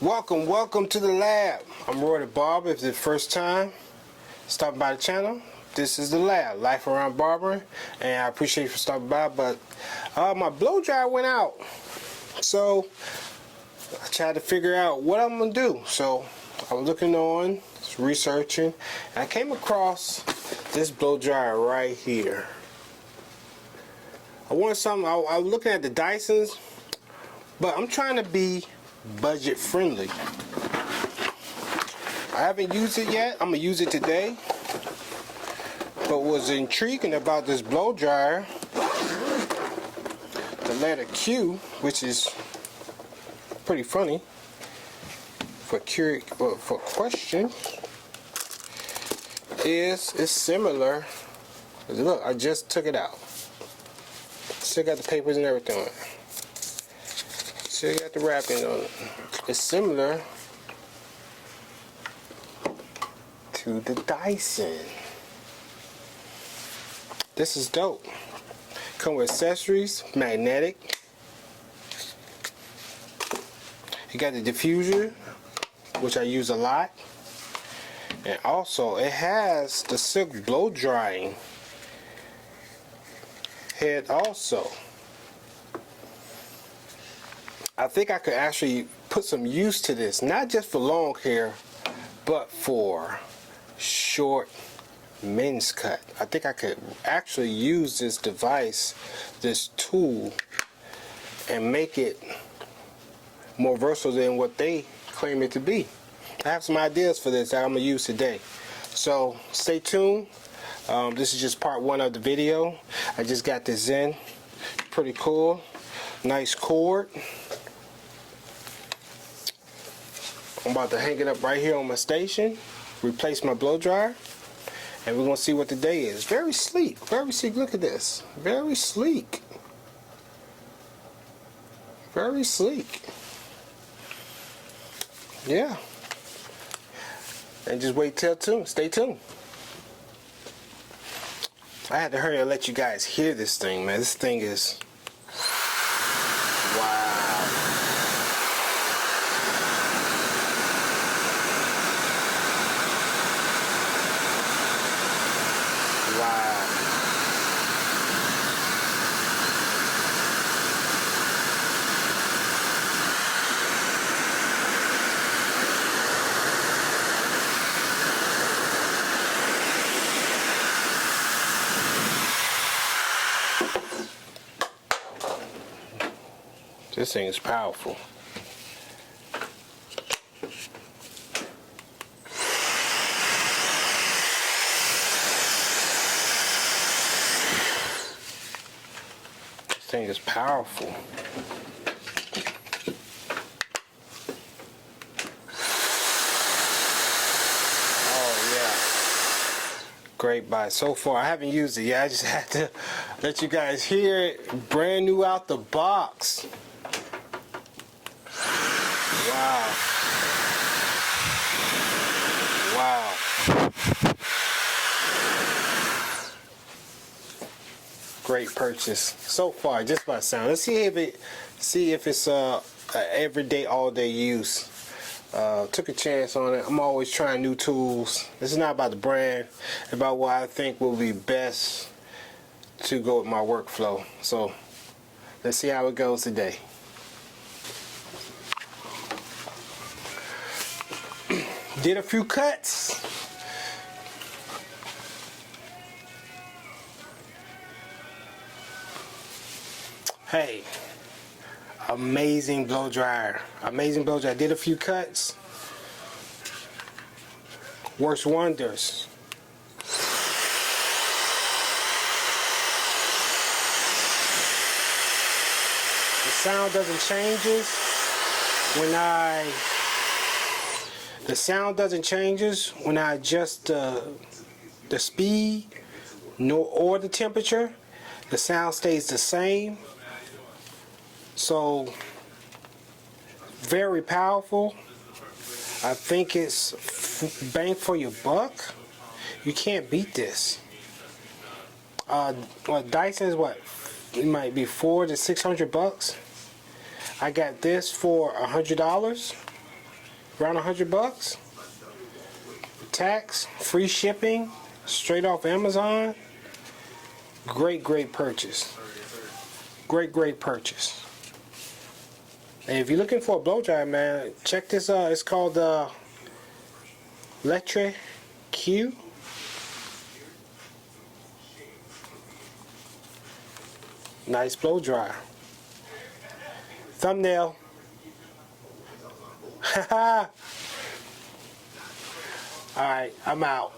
Welcome to the lab. I'm Barber. If it's the first time stopping by the channel, this is the lab, Life Around Barbering, and I appreciate you for stopping by. But my blow dryer went out, so I tried to figure out what I'm gonna do. So I was looking on, researching, and I came across this blow dryer right here. I wanted something. I was looking at the Dysons, but I'm trying to be budget friendly. I haven't used it yet. I'm gonna use it today. But what's intriguing about this blow dryer, the LetteQ, which is pretty funny for question, is similar. Look, I just took it out. Still got the papers and everything on it. Still got the wrapping on it. It's similar to the Dyson. This is dope. Come with accessories, magnetic. You got the diffuser, which I use a lot. And also it has the silk blow drying head also. I think I could actually put some use to this, not just for long hair, but for short men's cut. I think I could actually use this device, this tool, and make it more versatile than what they claim it to be. I have some ideas for this that I'm gonna use today, so stay tuned. This is just part one of the video. I just got this in. Pretty cool. Nice cord. I'm about to hang it up right here on my station, replace my blow dryer, and we're gonna see what the day is. Very sleek, very sleek. Look at this. Very sleek. Very sleek. Yeah. And just stay tuned. I had to hurry and let you guys hear this thing, man. This thing is wow. Wow. This thing is powerful. This thing is powerful. Oh yeah. Great buy so far. I haven't used it yet. I just had to let you guys hear it. Brand new out the box. Wow. Wow. Great purchase so far, just by sound. Let's see if it's everyday, all day use. Took a chance on it. I'm always trying new tools. This is not about the brand, about what I think will be best to go with my workflow. So let's see how it goes today. Did a few cuts. Hey, amazing blow dryer. Amazing blow dryer. Did a few cuts. Works wonders. The sound doesn't change when I adjust the speed or the temperature. The sound stays the same. So very powerful. I think it's bang for your buck. You can't beat this. Dyson is what? It might be $400 to $600. I got this for $100. around $100. Tax, free shipping, straight off Amazon. Great purchase. Great purchase. And if you're looking for a blow dryer, man, check this out. It's called LetteQ. Nice blow dryer. Thumbnail. Haha. Alright, I'm out.